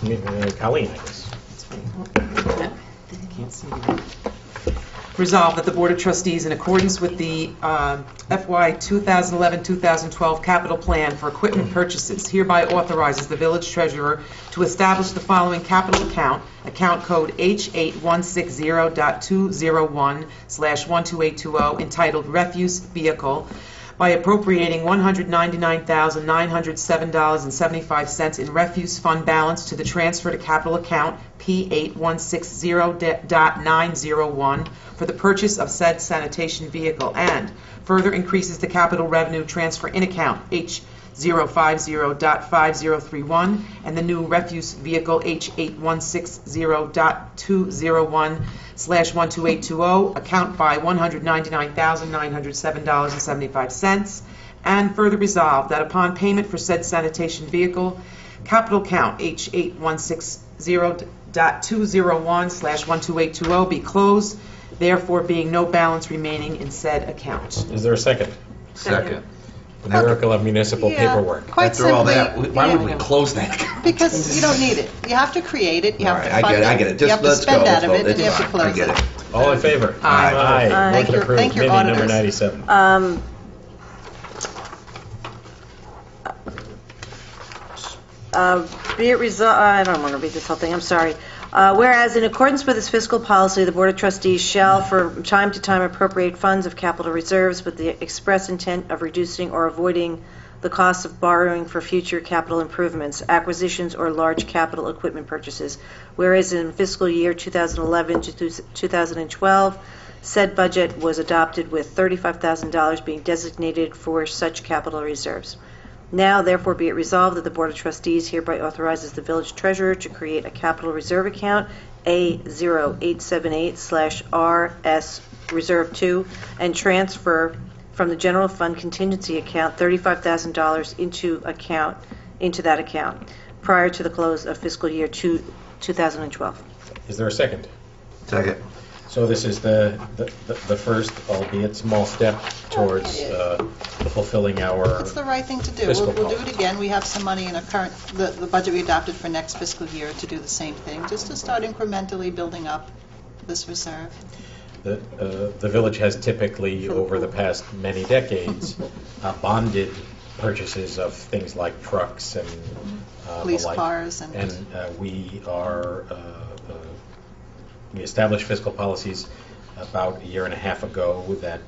Colleen, I guess. Can't see it. Resolved that the Board of Trustees, in accordance with the FY 2011-2012 capital plan for equipment purchases, hereby authorizes the village treasurer to establish the following capital account code H8160.201/12820, entitled Refuse Vehicle, by appropriating $199,907.75 in refuse fund balance to the transfer to capital account P8160.901 for the purchase of said sanitation vehicle, and further increases the capital revenue transfer in account H050.5031 and the new refuse vehicle H8160.201/12820 account by $199,907.75, and further resolved that upon payment for said sanitation vehicle, capital account H8160.201/12820 be closed, therefore being no balance remaining in said account. Is there a second? Second. The miracle of municipal Yeah, paperwork. Quite After all simply, that, why would we close that account? because you don't need it. You have to create it, you have to All right, fund it. I get it. You Just have to let's spend go. out of Let's it, vote. and you have to It's close fine. I get it. it. All in favor? Aye. Motion Thank you- approved. thank you, Mindy, number auditors. 97. Be it resolved, I don't want to read this whole thing, I'm sorry. Whereas in accordance with its fiscal policy, the Board of Trustees shall from time to time appropriate funds of capital reserves with the express intent of reducing or avoiding the cost of borrowing for future capital improvements, acquisitions, or large capital equipment purchases. Whereas in fiscal year 2011 to 2012, said budget was adopted with $35,000 being designated for such capital reserves. Now, therefore, be it resolved that the Board of Trustees hereby authorizes the village treasurer to create a capital reserve account, A0878/RS Reserve 2, and transfer from the general fund contingency account $35,000 into that account prior to the close of fiscal year 2012. Is there a second? Second. So this is the first, albeit small, step towards fulfilling our... It's the right thing to do. Fiscal We'll do policy. it again. We have some money in the budget we adopted for next fiscal year to do the same thing, just to start incrementally building up this reserve. The village has typically, over the past many decades, bonded purchases of things like trucks and the Police like. cars and- we establish fiscal policies about a year and a half ago that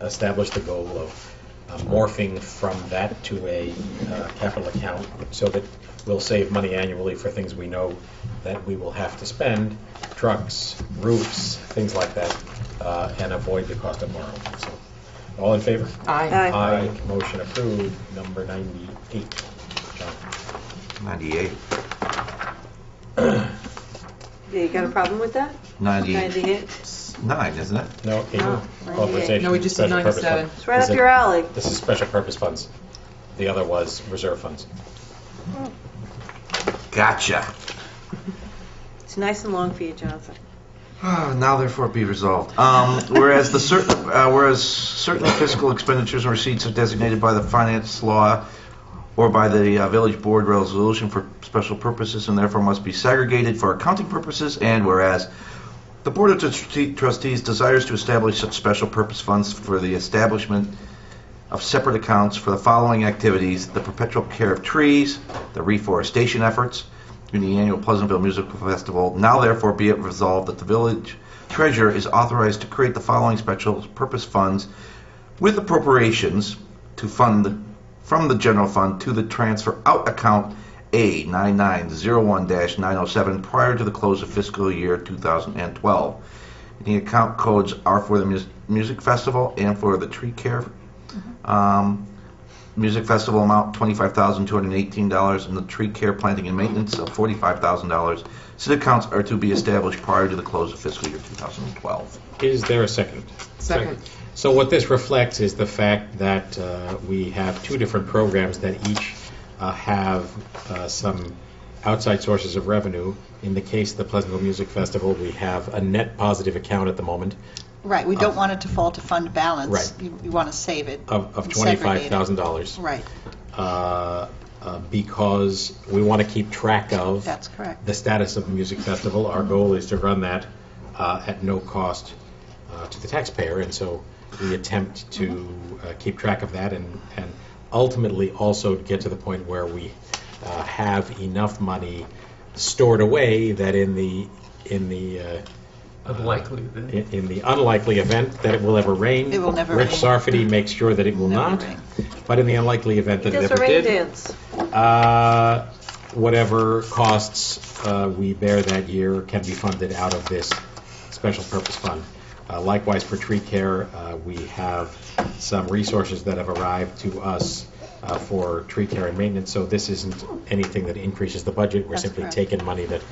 established the goal of morphing from that to a capital account so that we'll save money annually for things we know that we will have to spend, trucks, roofs, things like that, and avoid the cost of borrowing. So, all in favor? Aye. Aye. Motion approved. Number 98. John. 98. Yeah, you got a problem with that? 98. 9, isn't it? No, No, authorization. No, we just did special purpose 97. fund. It's right Is up it- your alley. This is special purpose funds. The other was reserve funds. Gotcha. It's nice and long for you, Jonathan. Now therefore be resolved. Whereas certain fiscal expenditures and receipts are designated by the finance law or by the village board resolution for special purposes and therefore must be segregated for accounting purposes, and whereas the Board of Trustees desires to establish such special purpose funds for the establishment of separate accounts for the following activities: the perpetual care of trees, the reforestation efforts, in the annual Pleasantville Musical Festival. Now therefore be it resolved that the village treasurer is authorized to create the following special purpose funds with appropriations to fund from the general fund to the transfer out account A9901-907 prior to the close of fiscal year 2012. The account codes are for the music festival and for the tree care. Music festival amount $25,218, and the tree care, planting, and maintenance of $45,000. Said accounts are to be established prior to the close of fiscal year 2012. Is there a second? Second. So what this reflects is the fact that we have two different programs that each have some outside sources of revenue. In the case of the Pleasantville Music Festival, we have a net positive account at the moment Right, we don't want it to fall to fund balance. Right. You want to save it. of and segregate it. $25,000 Right, because we want to keep track of that's correct. the status of the music festival. Our goal is to run that at no cost to the taxpayer, and so we attempt to keep track of that and ultimately also get to the point where we have enough money stored away that in the Unlikely. in the unlikely event that it will ever rain. It will never Rich rain. Sarfati makes sure that it will Never not. rain. But in the unlikely event that it It's ever a rain did, dance. whatever costs we bear that year can be funded out of this special purpose fund. Likewise, for tree care, we have some resources that have arrived to us for tree care and maintenance, so this isn't anything that increases the budget. We're That's simply correct. taking money that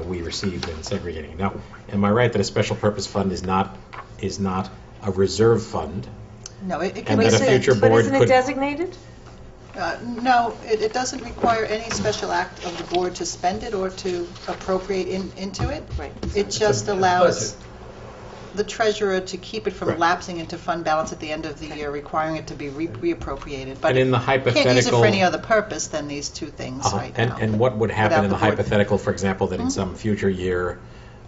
we received and segregating it. Now, am I right that a special purpose fund is not a reserve fund? No, it And can be that a spent. future But board isn't it could- designated? No, it doesn't require any special act of the board to spend it or to appropriate into it. Right. It just allows the treasurer to keep it from Right. lapsing into fund balance at the end of the year, requiring it to be reappropriated. But And in the can't use it hypothetical... for any other purpose than these two things right now. And what would happen Without in the the board. hypothetical, for example, that in some future year,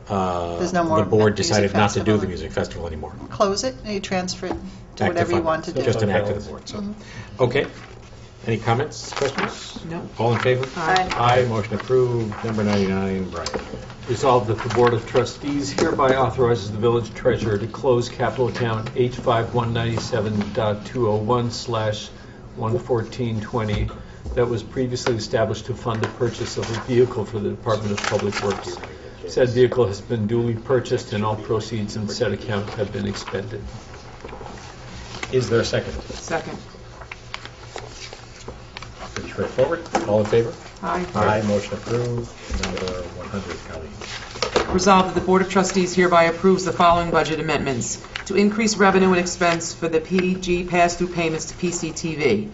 There's no more the board music decided not to do festival. the music festival anymore? Close it, and you transfer it to Back whatever you fund want to balance. do. Just an act of the board, so. Okay. Any comments, questions? No. All in favor? Aye. Aye, motion approved. Number 99, Brian. Resolved that the Board of Trustees hereby authorizes the village treasurer to close capital account H5197.201/11420 that was previously established to fund the purchase of a vehicle for the Department of Public Works. Said vehicle has been duly purchased and all proceeds in said account have been expended. Is there a second? Second. Pretty straightforward. All in favor? Aye. Aye, motion approved. Number 100, Colleen. Resolved that the Board of Trustees hereby approves the following budget amendments: to increase revenue and expense for the PG pass-through payments to PCTV.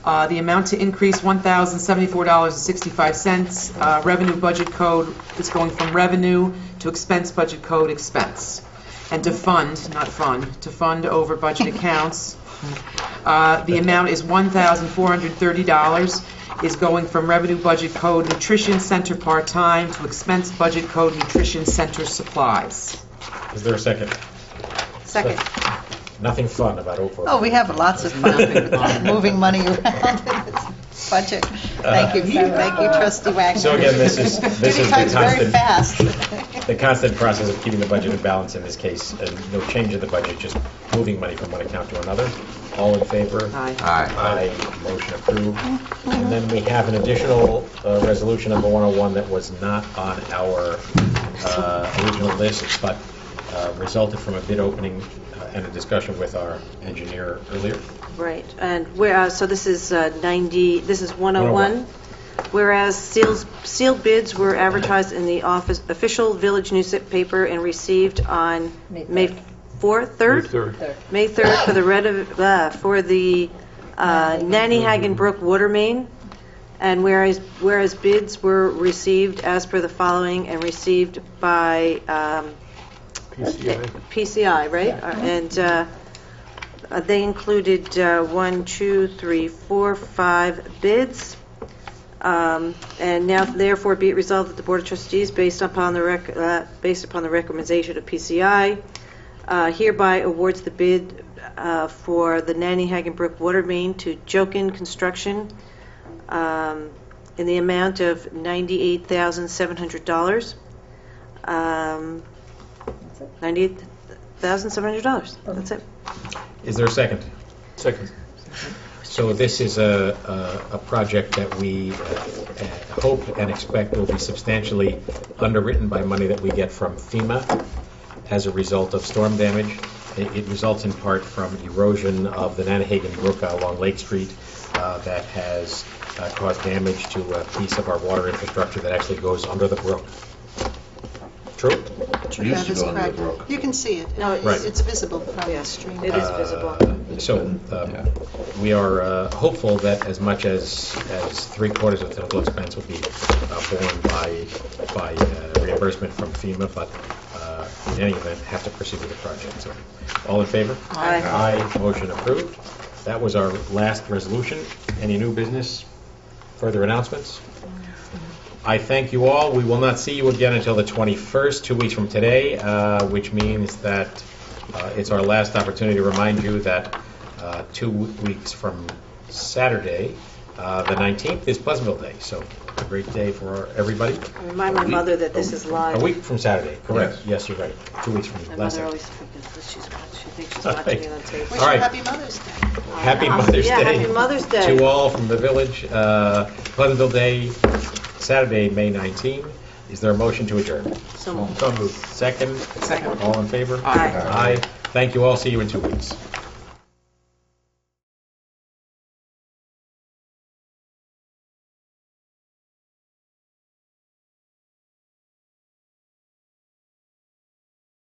The amount to increase $1,074.65. Revenue budget code is going from revenue to expense budget code expense. And to fund, not fund, to fund over budget accounts. The amount is $1,430, is going from revenue budget code nutrition center part-time to expense budget code nutrition center supplies. Is there a second? Second. Nothing fun about 04. Oh, we have lots of fun moving money around. budget. Thank you, trustee Wagner. So again, this is Duty the time's very constant, fast. the constant process of keeping the budget in balance in this case, and no change in the budget, just moving money from one account to another. All in favor? Aye. Aye. Aye, motion approved. And then we have an additional resolution number 101 that was not on our original list, but resulted from a bid opening and a discussion with our engineer earlier. Right, and so this is 101. Whereas sealed bids were advertised in the official village newspaper and received on May 4th, 3rd? May 3rd for the Nannyhagen Brook water main. And whereas bids were received as per the following and received by PCI, right? And they included 1, 2, 3, 4, 5 bids. And now, therefore, be it resolved that the Board of Trustees, based upon the recommendation of PCI, hereby awards the bid for the Nannyhagen Brook water main to Jokin Construction in the amount of $98,700. $98,700. That's it. Is there a second? Second. So this is a project that we hope and expect will be substantially underwritten by money that we get from FEMA as a result of storm damage. It results in part from erosion of the Nannyhagen Brook along Lake Street that has caused damage to a piece of our water infrastructure that actually goes under the brook. True? It used to That is go under the correct. brook. You can see it. No, Right. It's visible from the stream. It is visible. So we are hopeful that as much as three-quarters of the total expense will be borne by reimbursement from FEMA, but in any event, have to proceed with the project. So, all in favor? Aye. Aye. Motion approved. That was our last resolution. Any new business? Further announcements? I thank you all. We will not see you again until the 21st, 2 weeks from today, which means that it's our last opportunity to remind you that 2 weeks from Saturday, the 19th, is Pleasantville Day. So a great day for everybody. Remind my mother that this is live. A week from Saturday, correct? Yes, you're right. 2 weeks from My last mother Saturday. always forgets that she thinks she's watching it on tape. Wish All you right. Happy Mother's Day. Happy Mother's Yeah, Day. Happy Mother's Day. To all from the village. Pleasantville Day, Saturday, May 19. Is there a motion to adjourn? So moved. So moved. Second? Second. All in favor? Aye. Aye. Thank you all. See you in 2 weeks.